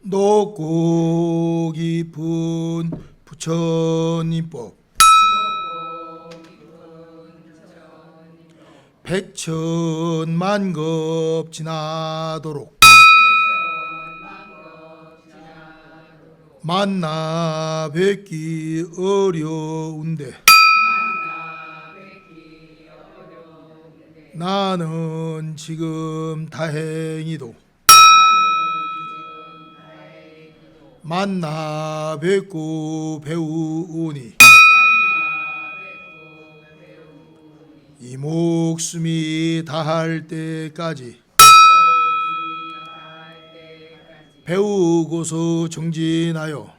높고 깊은 부처님법 백천만급 지나도록 만나 뵙기 어려운데 나는 지금 다행히도 만나 뵙고 배우니 이 목숨이 다할 때까지 배우고서 정진하여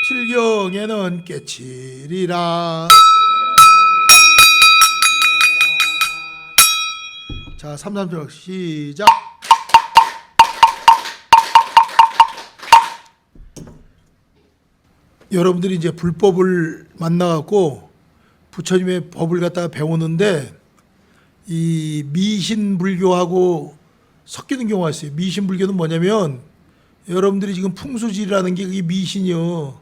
필경에는 깨치리라. 자, 3, 3절 시작. 여러분들이 이제 불법을 만나갖고 부처님의 법을 갖다가 배우는데 이 미신불교하고 섞이는 경우가 있어요. 미신불교는 뭐냐면 여러분들이 지금 풍수지리라는 게 그게 미신이요.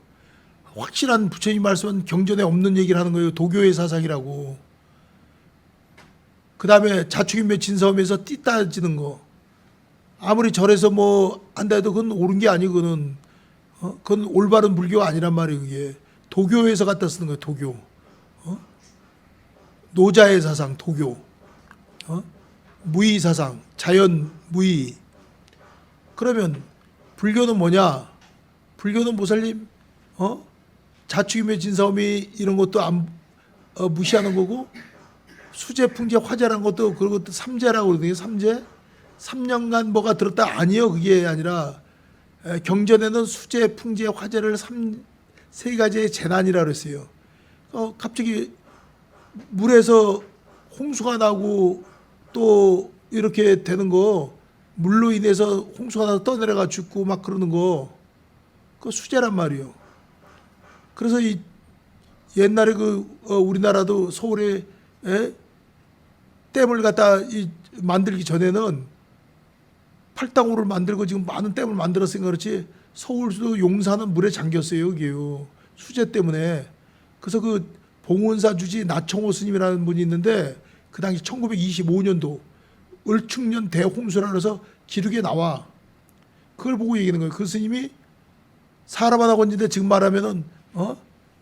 확실한 부처님 말씀은 경전에 없는 얘기를 하는 거예요. 도교의 사상이라고. 그 다음에 자축인묘 진사오면서 띠 따지는 거. 아무리 절에서 뭐 한다 해도 그건 옳은 게 아니고 그건 올바른 불교가 아니란 말이에요. 그게 도교에서 갖다 쓰는 거예요. 도교. 노자의 사상 도교. 무의 사상 자연 무의. 그러면 불교는 뭐냐? 불교는 보살님 자축인묘 진사오미 이런 것도 무시하는 거고 수재 풍재 화재라는 것도 그런 것도 삼재라고 그러거든요. 삼재 3년간 뭐가 들었다 아니요. 그게 아니라 경전에는 수재 풍재 화재를 세 가지의 재난이라 그랬어요. 갑자기 물에서 홍수가 나고 또 이렇게 되는 거 물로 인해서 홍수가 나서 떠내려가 죽고 막 그러는 거 그거 수재란 말이에요. 그래서 이 옛날에 우리나라도 서울에 댐을 갖다 만들기 전에는 팔당호를 만들고 지금 많은 댐을 만들었으니까 그렇지 서울도 용산은 물에 잠겼어요. 여기요. 수재 때문에. 그래서 그 봉은사 주지 나청호 스님이라는 분이 있는데 그 당시 1925년도 을축년 대홍수라 그래서 기록에 나와. 그걸 보고 얘기하는 거예요. 그 스님이 사람 하나 건지는데 지금 말하면은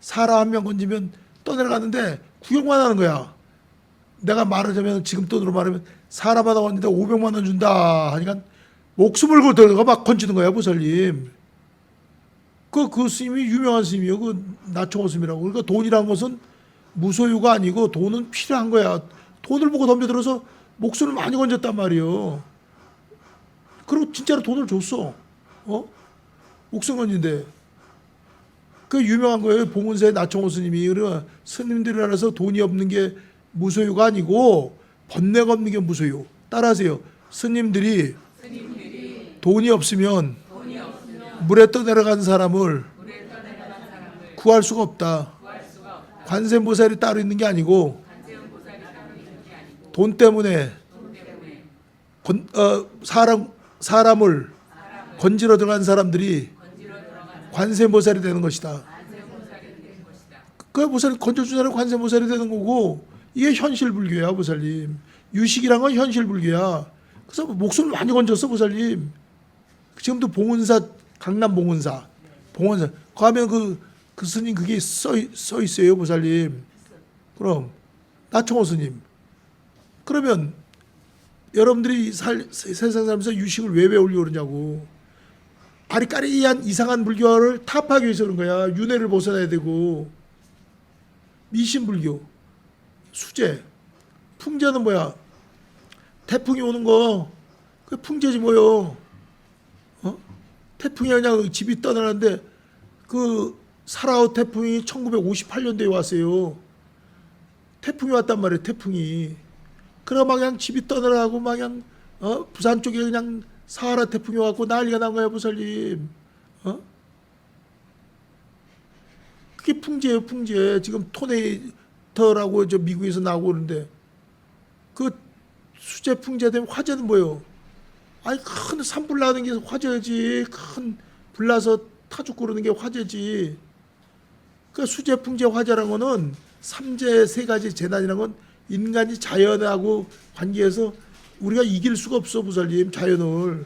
사람 한 명 건지면 떠내려갔는데 구경만 하는 거야. 내가 말하자면 지금 돈으로 말하면 사람 하나 건지는데 500만 원 준다 하니까 목숨을 걸고 막 건지는 거야. 보살님. 그 스님이 유명한 스님이요. 그 나청호 스님이라고. 그러니까 돈이란 것은 무소유가 아니고 돈은 필요한 거야. 돈을 보고 덤벼들어서 목숨을 많이 건졌단 말이에요. 그리고 진짜로 돈을 줬어. 목숨 건진데. 그 유명한 거예요. 봉은사의 나청호 스님이. 그러면 스님들이 알아서 돈이 없는 게 무소유가 아니고 번뇌가 없는 게 무소유. 따라하세요. 스님들이 돈이 없으면 물에 떠내려간 사람을 구할 수가 없다. 관세음보살이 따로 있는 게 아니고 돈 때문에 사람을 건지러 들어간 사람들이 관세음보살이 되는 것이다. 그 보살이 건져준 사람이 관세음보살이 되는 거고 이게 현실불교야. 보살님. 유식이란 건 현실불교야. 그래서 목숨을 많이 건졌어. 보살님. 지금도 봉은사 강남 봉은사 가면 그 스님 그게 써 있어요. 보살님. 그럼 나청호 스님. 그러면 여러분들이 세상 살면서 유식을 왜 배우려고 그러냐고. 아리까리한 이상한 불교를 타파하기 위해서 그런 거야. 윤회를 벗어나야 되고. 미신불교. 수재. 풍재는 뭐야? 태풍이 오는 거. 그게 풍재지 뭐요. 태풍이 그냥 집이 떠나는데 그 사라오 태풍이 1958년도에 왔어요. 태풍이 왔단 말이에요. 태풍이. 그러고 막 그냥 집이 떠나가고 막 그냥 부산 쪽에 그냥 사하라 태풍이 왔고 난리가 난 거야. 보살님. 그게 풍재예요. 풍재. 지금 토네이터라고 저 미국에서 나오고 그러는데 그 수재 풍재 되면 화재는 뭐예요? 아니 큰 산불 나는 게 화재지. 큰 불나서 타죽 고르는 게 화재지. 그 수재, 풍재, 화재라는 거는 삼재 세 가지 재난이라는 건 인간이 자연하고 관계해서 우리가 이길 수가 없어 보살님. 자연을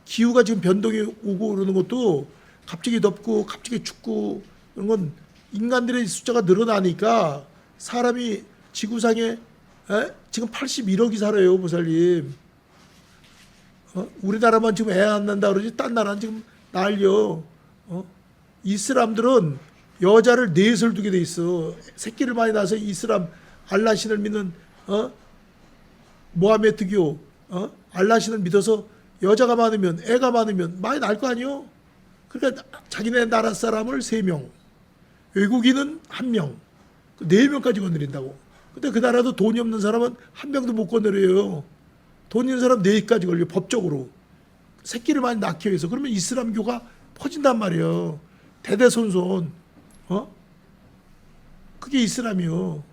기후가 지금 변동이 오고 그러는 것도 갑자기 덥고 갑자기 춥고 그런 건 인간들의 숫자가 늘어나니까 사람이 지구상에 지금 81억이 살아요 보살님. 우리나라만 지금 애 안 난다 그러지 딴 나라는 지금 난리요. 이슬람들은 여자를 넷을 두게 돼 있어. 새끼를 많이 낳아서 이슬람 알라신을 믿는 모하메드교 알라신을 믿어서 여자가 많으면 애가 많으면 많이 날 거 아니요. 그러니까 자기네 나라 사람을 3명, 외국인은 1명, 4명까지 건드린다고. 근데 그 나라도 돈이 없는 사람은 1명도 못 건드려요. 돈 있는 사람 4까지 걸려 법적으로. 새끼를 많이 낳기 위해서. 그러면 이슬람교가 퍼진단 말이에요. 대대손손. 그게 이슬람이요.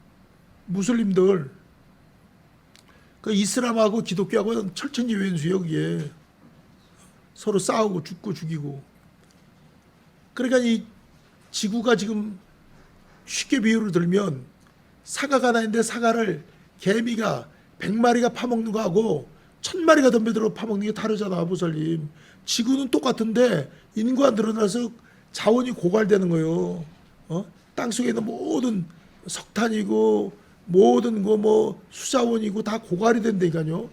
무슬림들. 그 이슬람하고 기독교하고는 철천지왼수예요. 그게. 서로 싸우고 죽고 죽이고. 그러니까 이 지구가 지금 쉽게 비유를 들면 사과가 하나 있는데 사과를 개미가 100마리가 파먹는 거하고 1000마리가 덤벼들어 파먹는 게 다르잖아 보살님. 지구는 똑같은데 인구가 늘어나서 자원이 고갈되는 거예요. 땅속에 있는 모든 석탄이고 모든 거 뭐 수자원이고 다 고갈이 된다니까요.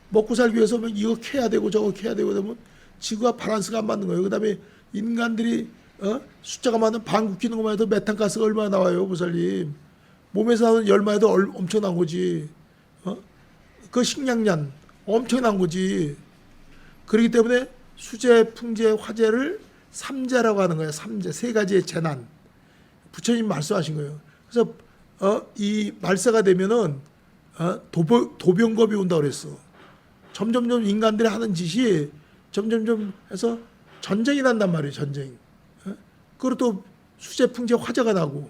먹고 살기 위해서 이거 캐야 되고 저거 캐야 되고 그러면 지구가 밸런스가 안 맞는 거예요. 그다음에 인간들이 숫자가 많은 방구 끼는 것만 해도 메탄가스가 얼마나 나와요 보살님. 몸에서 나오는 열만 해도 엄청난 거지. 그 식량량 엄청난 거지. 그렇기 때문에 수재, 풍재, 화재를 삼재라고 하는 거예요. 삼재, 3가지의 재난. 부처님 말씀하신 거예요. 그래서 이 말세가 되면은 도병겁이 온다고 그랬어. 점점점 인간들이 하는 짓이 점점점 해서 전쟁이 난단 말이에요. 전쟁. 그리고 또 수재, 풍재, 화재가 나고.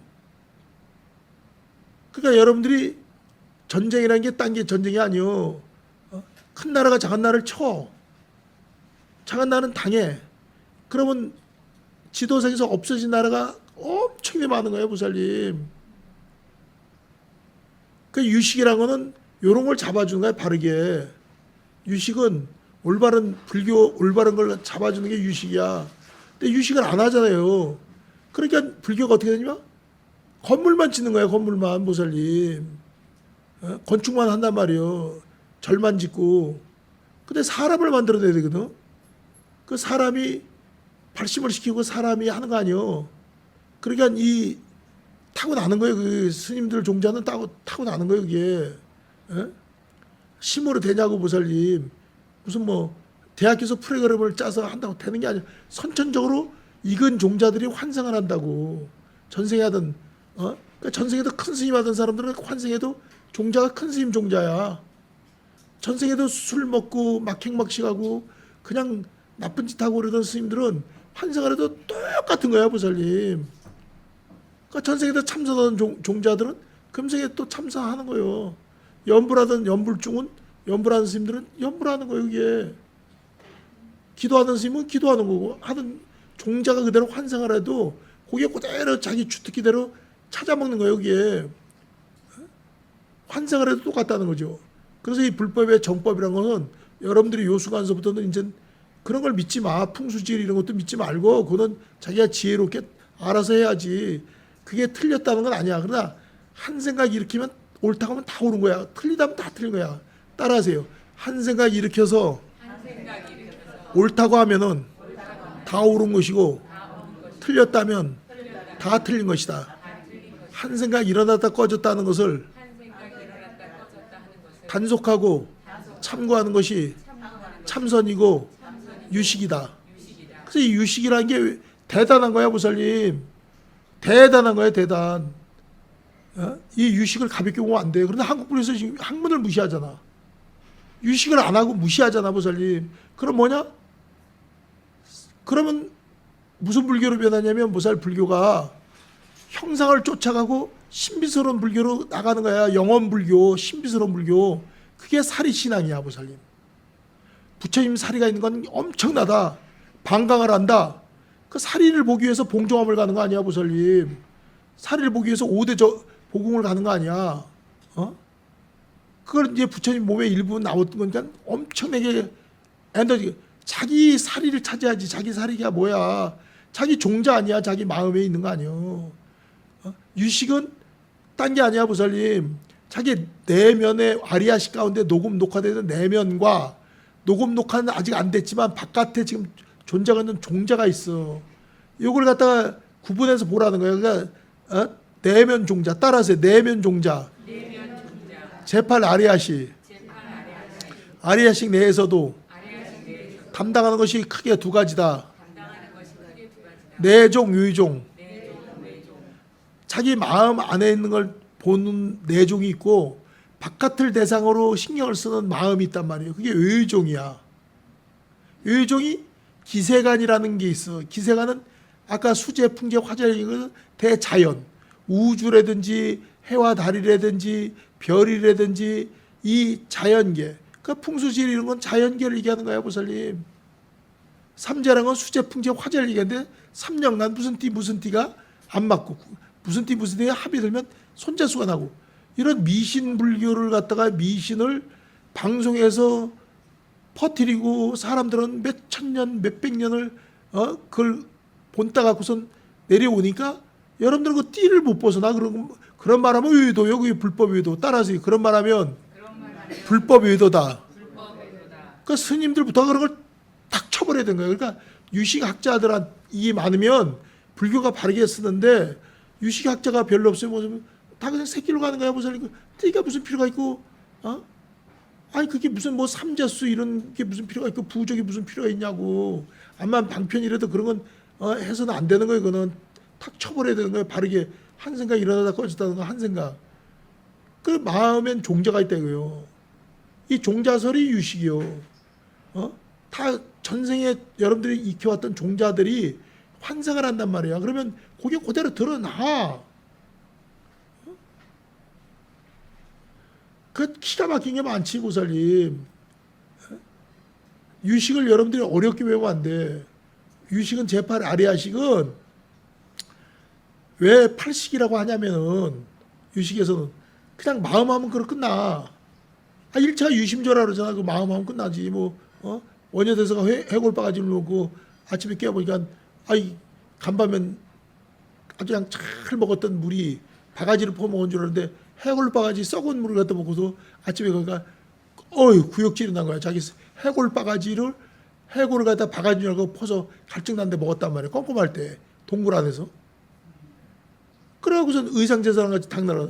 그러니까 여러분들이 전쟁이라는 게 딴 게 전쟁이 아니요. 큰 나라가 작은 나라를 쳐. 작은 나라는 당해. 그러면 지도상에서 없어진 나라가 엄청나게 많은 거예요, 보살님. 그 유식이라는 거는 이런 걸 잡아주는 거예요, 바르게. 유식은 올바른 불교, 올바른 걸 잡아주는 게 유식이야. 근데 유식을 안 하잖아요. 그러니까 불교가 어떻게 되냐면 건물만 짓는 거예요, 건물만, 보살님. 건축만 한단 말이에요. 절만 짓고. 근데 사람을 만들어내야 되거든. 그 사람이 발심을 시키고 사람이 하는 거 아니에요. 그러니까 이 타고나는 거예요. 그 스님들 종자는 타고나는 거예요, 그게. 심으로 되냐고, 보살님. 무슨 뭐 대학에서 프로그램을 짜서 한다고 되는 게 아니야. 선천적으로 익은 종자들이 환생을 한다고. 전생에 하던 그러니까 전생에도 큰 스님 하던 사람들은 환생에도 종자가 큰 스님 종자야. 전생에도 술 먹고 막행막식하고 그냥 나쁜 짓 하고 그러던 스님들은 환생을 해도 똑같은 거야, 보살님. 그러니까 전생에도 참선하던 종자들은 금생에 또 참선하는 거예요. 연불하던 연불중은 연불하는 스님들은 연불하는 거예요, 이게. 기도하는 스님은 기도하는 거고 하는 종자가 그대로 환생을 해도 그게 그대로 자기 주특기대로 찾아먹는 거예요, 이게. 환생을 해도 똑같다는 거죠. 그래서 이 불법의 정법이라는 것은 여러분들이 요수관서부터는 이제 그런 걸 믿지 마. 풍수지리 이런 것도 믿지 말고 그거는 자기가 지혜롭게 알아서 해야지. 그게 틀렸다는 건 아니야. 그러나 한 생각 일으키면 옳다고 하면 다 옳은 거야. 틀리다면 다 틀린 거야. 따라하세요. 한 생각 일으켜서 옳다고 하면은 다 옳은 것이고 틀렸다면 다 틀린 것이다. 한 생각 일어났다 꺼졌다는 것을 단속하고 참고하는 것이 참선이고 유식이다. 그래서 이 유식이라는 게 대단한 거야, 보살님. 대단한 거야, 대단. 이 유식을 가볍게 보면 안 돼요. 그런데 한국 분에서 지금 학문을 무시하잖아. 유식을 안 하고 무시하잖아, 보살님. 그럼 뭐냐? 그러면 무슨 불교로 변하냐면 보살 불교가 형상을 쫓아가고 신비스러운 불교로 나가는 거야. 영원 불교, 신비스러운 불교. 그게 사리신앙이야, 보살님. 부처님 사리가 있는 건 엄청나다. 방광을 한다. 그 사리를 보기 위해서 봉종암을 가는 거 아니야, 보살님. 사리를 보기 위해서 5대 보궁을 가는 거 아니야. 그걸 이제 부처님 몸의 일부 나왔던 거니까 엄청나게 에너지. 자기 사리를 찾아야지. 자기 사리가 뭐야. 자기 종자 아니야. 자기 마음에 있는 거 아니야. 유식은 딴 게 아니야, 보살님. 자기 내면의 아리아식 가운데 녹음 녹화되는 내면과 녹음 녹화는 아직 안 됐지만 바깥에 지금 존재가 있는 종자가 있어. 이걸 갖다가 구분해서 보라는 거야. 그러니까 내면 종자 따라서 내면 종자. 제8 아리아식. 아리아식 내에서도 담당하는 것이 크게 두 가지다. 내종, 유의종. 자기 마음 안에 있는 걸 보는 내종이 있고 바깥을 대상으로 신경을 쓰는 마음이 있단 말이에요. 그게 의종이야. 의종이 기세간이라는 게 있어. 기세간은 아까 수제, 풍계, 화재, 대자연, 우주라든지 해와 달이라든지 별이라든지 이 자연계, 그 풍수질 이런 건 자연계를 얘기하는 거야, 보살님. 삼재라는 건 수제, 풍계, 화재를 얘기하는데 3년간 무슨 띠가 안 맞고 무슨 띠가 합이 들면 손재수가 나고 이런 미신 불교를 갖다가 미신을 방송에서 퍼뜨리고 사람들은 몇 천년, 몇백 년을 그걸 본따 갖고선 내려오니까 여러분들은 그 띠를 못 벗어나. 그런 말하면 의도요. 그게 불법 의도. 따라서 그런 말하면 불법 의도다. 그러니까 스님들부터 그런 걸 탁 쳐버려야 되는 거예요. 그러니까 유식학자들이 많으면 불교가 바르게 쓰는데 유식학자가 별로 없으면 다 그냥 새끼로 가는 거야. 보살님. 띠가 무슨 필요가 있고, 아니 그게 무슨 뭐 삼자수 이런 게 무슨 필요가 있고 부족이 무슨 필요가 있냐고. 암만 방편이라도 그런 건 해서는 안 되는 거예요. 그거는 탁 쳐버려야 되는 거예요. 바르게 한 생각 일어나다 꺼졌다는 거 한 생각. 그 마음엔 종자가 있다 이거요. 이 종자설이 유식이요. 다 전생에 여러분들이 익혀왔던 종자들이 환생을 한단 말이야. 그러면 그게 그대로 드러나. 그 기가 막힌 게 많지, 보살님. 유식을 여러분들이 어렵게 외우면 안 돼. 유식은 제8 아리아식은 왜 팔식이라고 하냐면은 유식에서는 그냥 마음하면 그걸 끝나. 1차가 유심조라 그러잖아. 그 마음하면 끝나지. 뭐 원효대사가 해골바가지를 놓고 아침에 깨어보니까 간밤엔 아주 그냥 잘 먹었던 물이 바가지를 퍼먹은 줄 알았는데 해골바가지 썩은 물을 갖다 먹고서 아침에 그러니까 구역질이 난 거야. 자기 해골바가지를 해골을 갖다 바가지 줄 알고 퍼서 갈증 난데 먹었단 말이야. 꼼꼼할 때 동굴 안에서. 그래갖고선 의상제사랑 같이 당나라.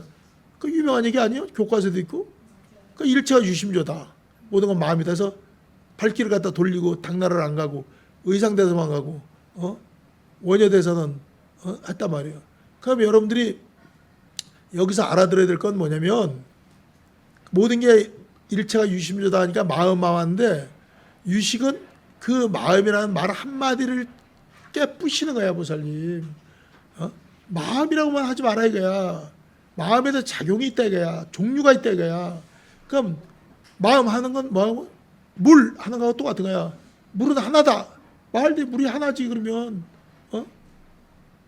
그 유명한 얘기 아니에요? 교과서에도 있고. 그 일체가 유심조다. 모든 건 마음이다 해서 발길을 갖다 돌리고 당나라를 안 가고 의상대사만 가고 원효대사는 했단 말이에요. 그럼 여러분들이 여기서 알아들어야 될 건 뭐냐면 모든 게 일체가 유심조다 하니까 마음인데 유식은 그 마음이라는 말 한마디를 깨부시는 거야, 보살님. 마음이라고만 하지 마라 이거야. 마음에도 작용이 있다 이거야. 종류가 있다 이거야. 그럼 마음 하는 건 뭐하고? 물 하는 거하고 똑같은 거야. 물은 하나다. 말대 물이 하나지 그러면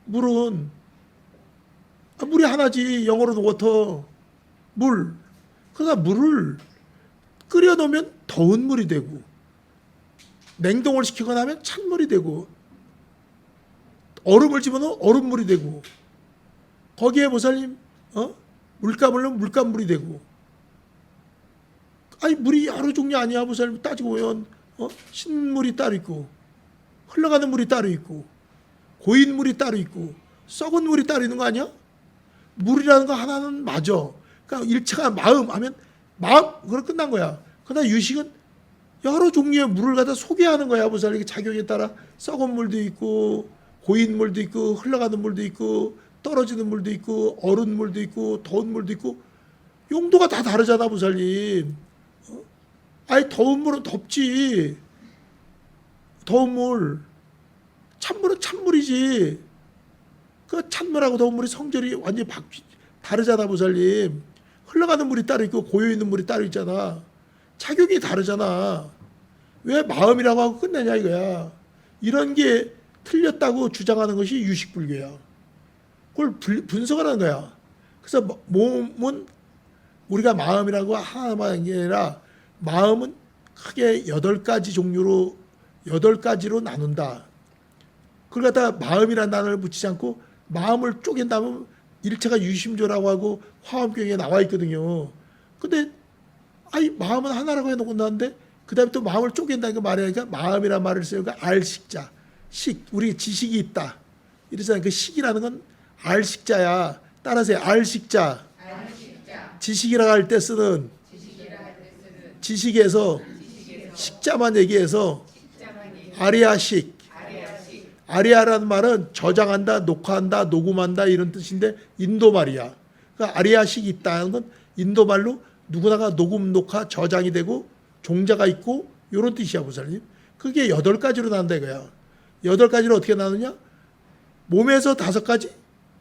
물은 물이 하나지. 영어로는 워터. 물. 그러니까 물을 끓여 놓으면 더운 물이 되고 냉동을 시키거나 하면 찬물이 되고 얼음을 집어넣으면 얼음물이 되고 거기에 보살님 물감을 넣으면 물감물이 되고 물이 여러 종류 아니야. 보살님 따지고 보면 신물이 따로 있고 흘러가는 물이 따로 있고 고인 물이 따로 있고 썩은 물이 따로 있는 거 아니야? 물이라는 거 하나는 맞아. 그러니까 일체가 마음 하면 마음 그럼 끝난 거야. 그러나 유식은 여러 종류의 물을 갖다 소개하는 거야. 보살님 작용에 따라 썩은 물도 있고 고인 물도 있고 흘러가는 물도 있고 떨어지는 물도 있고 얼은 물도 있고 더운 물도 있고 용도가 다 다르잖아, 보살님. 더운 물은 덥지. 더운 물. 찬물은 찬물이지. 그 찬물하고 더운 물이 성질이 완전히 다르잖아, 보살님. 흘러가는 물이 따로 있고 고여 있는 물이 따로 있잖아. 작용이 다르잖아. 왜 마음이라고 하고 끝내냐 이거야. 이런 게 틀렸다고 주장하는 것이 유식불교야. 그걸 분석을 하는 거야. 그래서 몸은 우리가 마음이라고 하나만 하는 게 아니라 마음은 크게 8가지 종류로 8가지로 나눈다. 그걸 갖다가 마음이라는 단어를 붙이지 않고 마음을 쪼갠다면 일체가 유심조라고 하고 화엄경에 나와 있거든요. 근데 마음은 하나라고 해놓고 나는데 그 다음에 또 마음을 쪼갠다니까 말하니까 마음이라는 말을 쓰니까 알식자. 우리 지식이 있다. 이러잖아요. 그 식이라는 건 알식자야. 따라서 알식자. 지식이라고 할 때 쓰는 지식에서 식자만 얘기해서 아리아식. 아리아라는 말은 저장한다, 녹화한다, 녹음한다 이런 뜻인데 인도 말이야. 그러니까 아리아식이 있다는 건 인도 말로 누구나가 녹음, 녹화, 저장이 되고 종자가 있고 이런 뜻이야, 보살님. 그게 8가지로 나눈다 이거야. 8가지로 어떻게 나누냐? 몸에서 5가지,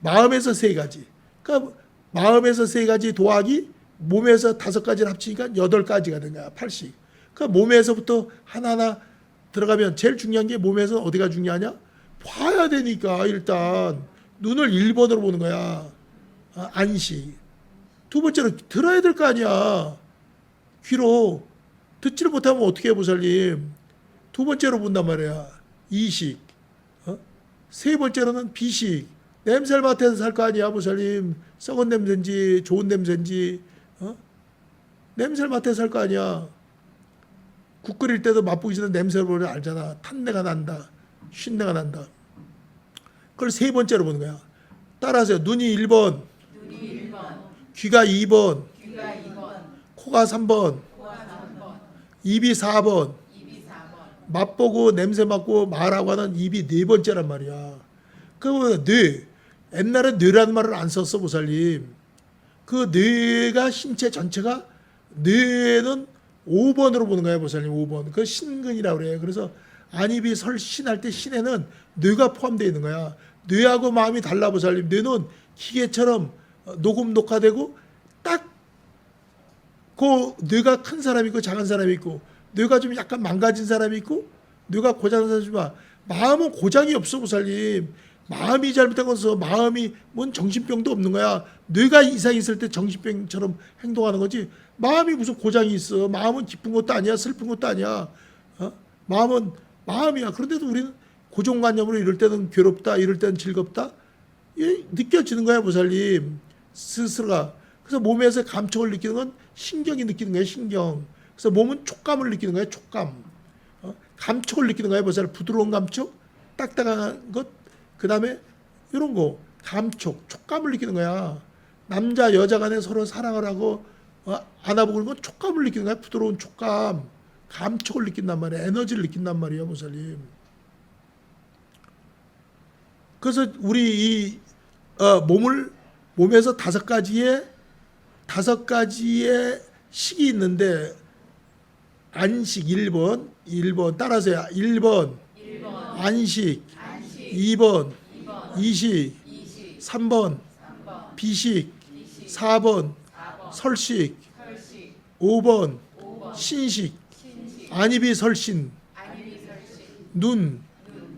마음에서 3가지. 그러니까 마음에서 3가지 더하기 몸에서 5가지를 합치니까 8가지가 된 거야, 8씩. 그러니까 몸에서부터 하나하나 들어가면 제일 중요한 게 몸에서 어디가 중요하냐? 봐야 되니까 일단 눈을 1번으로 보는 거야. 안식. 두 번째로 들어야 될 거 아니야. 귀로. 듣지를 못하면 어떻게 해, 보살님. 두 번째로 본단 말이야. 이식. 세 번째로는 비식. 냄새를 맡아서 살 거 아니야, 보살님. 썩은 냄새인지 좋은 냄새인지 냄새를 맡아서 살 거 아니야. 국 끓일 때도 맛보기 전에 냄새를 보면 알잖아. 탄내가 난다. 쉰내가 난다. 그걸 세 번째로 보는 거야. 따라하세요. 눈이 1번, 귀가 2번, 코가 3번, 입이 4번, 맛보고 냄새 맡고 말하고 하는 입이 4번째란 말이야. 그러면 뇌. 옛날에 뇌라는 말을 안 썼어, 보살님. 그 뇌가 신체 전체가 뇌는 5번으로 보는 거예요, 보살님. 5번. 그 신근이라고 그래요. 그래서 안입이 설신할 때 신에는 뇌가 포함되어 있는 거야. 뇌하고 마음이 달라, 보살님. 뇌는 기계처럼 녹음 녹화되고 딱 그 뇌가 큰 사람이 있고 작은 사람이 있고 뇌가 좀 약간 망가진 사람이 있고 뇌가 고장난 사람이 있지만 마음은 고장이 없어, 보살님. 마음이 잘못된 것은 마음이 뭔 정신병도 없는 거야. 뇌가 이상이 있을 때 정신병처럼 행동하는 거지. 마음이 무슨 고장이 있어. 마음은 기쁜 것도 아니야. 슬픈 것도 아니야. 마음은 마음이야. 그런데도 우리는 고정관념으로 이럴 때는 괴롭다. 이럴 때는 즐겁다. 이게 느껴지는 거야, 보살님. 스스로가. 그래서 몸에서 감촉을 느끼는 건 신경이 느끼는 거야, 신경. 그래서 몸은 촉감을 느끼는 거야, 촉감. 감촉을 느끼는 거야, 보살님. 부드러운 감촉, 딱딱한 것, 그 다음에 이런 거, 감촉, 촉감을 느끼는 거야. 남자, 여자 간에 서로 사랑을 하고 안아보는 건 촉감을 느끼는 거야, 부드러운 촉감. 감촉을 느낀단 말이야. 에너지를 느낀단 말이야, 보살님. 그래서 우리 이 몸에서 5가지의 식이 있는데 안식 1번 따라서요. 1번 안식 2번 이식 3번 비식 4번 설식 5번 신식 안입이 설신 눈,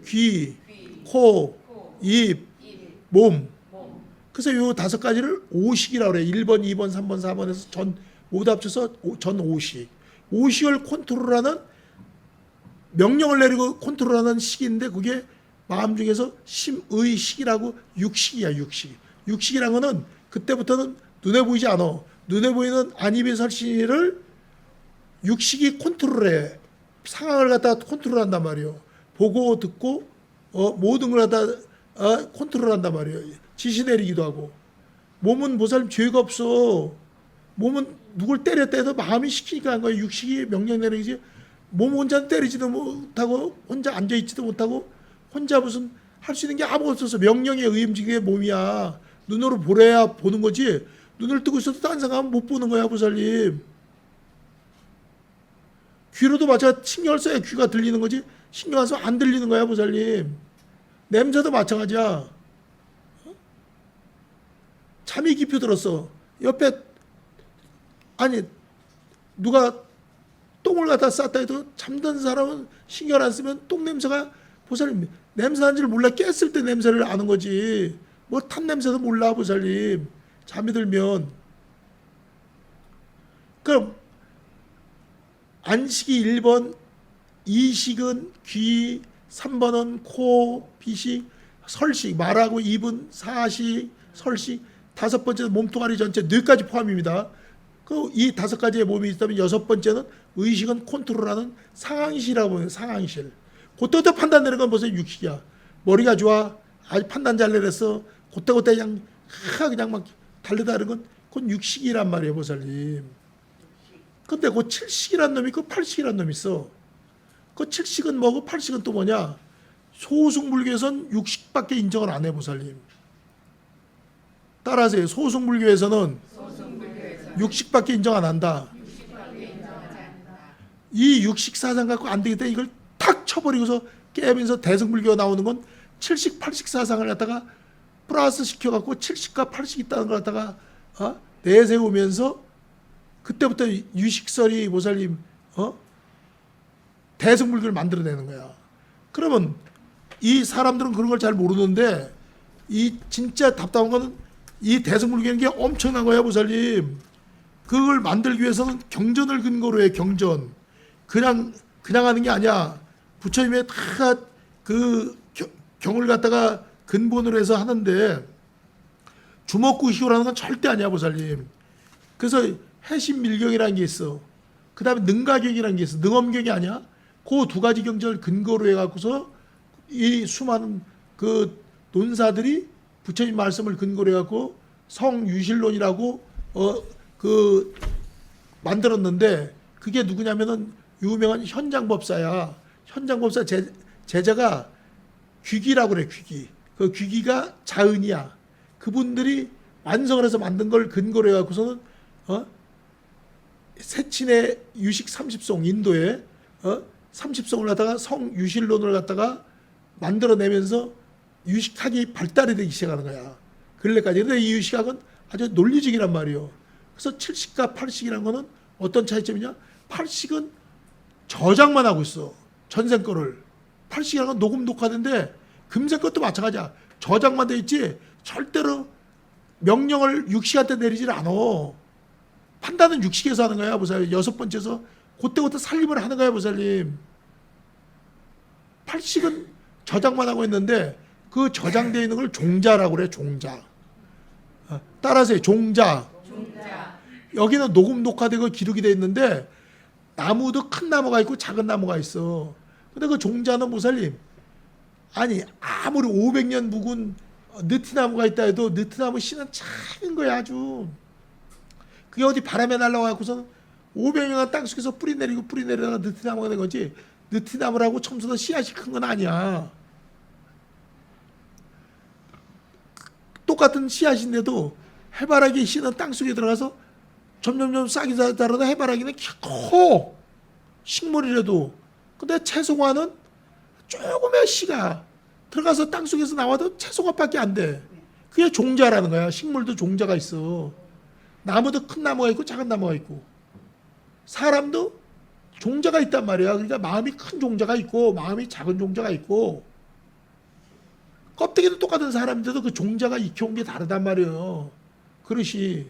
귀, 코, 입, 몸. 그래서 요 5가지를 오식이라고 그래요. 1번, 2번, 3번, 4번에서 모두 합쳐서 전 오식. 오식을 컨트롤하는 명령을 내리고 컨트롤하는 식인데 그게 마음 중에서 심의식이라고 육식이야, 육식. 육식이란 거는 그때부터는 눈에 보이지 않아. 눈에 보이는 안입의 설신을 육식이 컨트롤해. 상황을 갖다가 컨트롤한단 말이에요. 보고 듣고 모든 걸 갖다 컨트롤한단 말이에요. 지시 내리기도 하고. 몸은 보살님 죄가 없어. 몸은 누굴 때렸다 해도 마음이 시키니까 한 거예요. 육식이 명령 내리지. 몸 혼자 때리지도 못하고 혼자 앉아있지도 못하고 혼자 무슨 할 수 있는 게 아무것도 없어서 명령에 의임직의 게 몸이야. 눈으로 보래야 보는 거지. 눈을 뜨고 있어도 딴 생각하면 못 보는 거야, 보살님. 귀로도 마찬가지. 신경을 써야 귀가 들리는 거지. 신경 안 써서 안 들리는 거야, 보살님. 냄새도 마찬가지야. 잠이 깊이 들었어. 옆에 누가 똥을 갖다 쌌다 해도 잠든 사람은 신경 안 쓰면 똥 냄새가 보살님 냄새 나는 줄 몰라. 깼을 때 냄새를 아는 거지. 뭐 탄 냄새도 몰라 보살님. 잠이 들면. 그럼 안식이 1번, 이식은 귀, 3번은 코, 비식, 설식, 말하고 입은 사식, 설식, 다섯 번째는 몸뚱아리 전체 뇌까지 포함입니다. 그 이 다섯 가지의 몸이 있다면 여섯 번째는 의식은 컨트롤하는 상황실이라고 보면 상황실. 그때부터 판단되는 건 벌써 육식이야. 머리가 좋아, 아주 판단 잘 내렸어. 그때 그냥 막 달려다니는 건 그건 육식이란 말이에요, 보살님. 근데 그 칠식이란 놈이 있고 팔식이란 놈이 있어. 그 칠식은 뭐고 팔식은 또 뭐냐? 소승불교에서는 육식밖에 인정을 안 해, 보살님. 따라하세요. 소승불교에서는 육식밖에 인정 안 한다. 이 육식 사상 갖고 안 되겠다. 이걸 탁 쳐버리고서 깨면서 대승불교가 나오는 건 칠식, 팔식 사상을 갖다가 플러스 시켜갖고 칠식과 팔식 있다는 걸 갖다가 내세우면서 그때부터 유식설이 보살님 대승불교를 만들어내는 거야. 그러면 이 사람들은 그런 걸 잘 모르는데 이 진짜 답답한 거는 이 대승불교라는 게 엄청난 거야, 보살님. 그걸 만들기 위해서는 경전을 근거로 해. 경전. 그냥 하는 게 아니야. 부처님의 다 그 경을 갖다가 근본으로 해서 하는데 주먹구시오라는 건 절대 아니야, 보살님. 그래서 해심밀경이라는 게 있어. 그 다음에 능가경이라는 게 있어. 능엄경이 아니야. 그 두 가지 경전을 근거로 해갖고서 이 수많은 그 논사들이 부처님 말씀을 근거로 해갖고 성유실론이라고 그 만들었는데 그게 누구냐면은 유명한 현장법사야. 현장법사 제자가 귀기라고 그래. 귀기. 그 귀기가 자은이야. 그분들이 완성을 해서 만든 걸 근거로 해갖고서는 세친의 유식 30송 인도에 30송을 갖다가 성유실론을 갖다가 만들어내면서 유식학이 발달이 되기 시작하는 거야. 근래까지. 근데 이 유식학은 아주 논리적이란 말이에요. 그래서 칠식과 팔식이라는 거는 어떤 차이점이냐? 팔식은 저장만 하고 있어. 전생 거를. 팔식이라는 건 녹음 녹화된데 금생 것도 마찬가지야. 저장만 돼 있지 절대로 명령을 육식한테 내리질 않아. 판단은 육식에서 하는 거야, 보살님. 여섯 번째에서 그때부터 살림을 하는 거야, 보살님. 팔식은 저장만 하고 있는데 그 저장되어 있는 걸 종자라고 그래. 종자. 따라하세요. 종자. 여기는 녹음 녹화되고 기록이 되어 있는데 나무도 큰 나무가 있고 작은 나무가 있어. 근데 그 종자는 보살님, 아니 아무리 500년 묵은 느티나무가 있다 해도 느티나무 씨는 작은 거야. 아주 그게 어디 바람에 날아가고서 500년간 땅속에서 뿌리 내리다가 느티나무가 된 거지. 느티나무라고 첨수도 씨앗이 큰 건 아니야. 똑같은 씨앗인데도 해바라기 씨는 땅속에 들어가서 점점점 싹이 자라다 해바라기는 커. 식물이라도. 근데 채송화는 조금의 씨가 들어가서 땅속에서 나와도 채송화밖에 안 돼. 그게 종자라는 거야. 식물도 종자가 있어. 나무도 큰 나무가 있고 작은 나무가 있고. 사람도 종자가 있단 말이야. 그러니까 마음이 큰 종자가 있고 마음이 작은 종자가 있고 껍데기도 똑같은 사람인데도 그 종자가 익혀온 게 다르단 말이에요. 그릇이.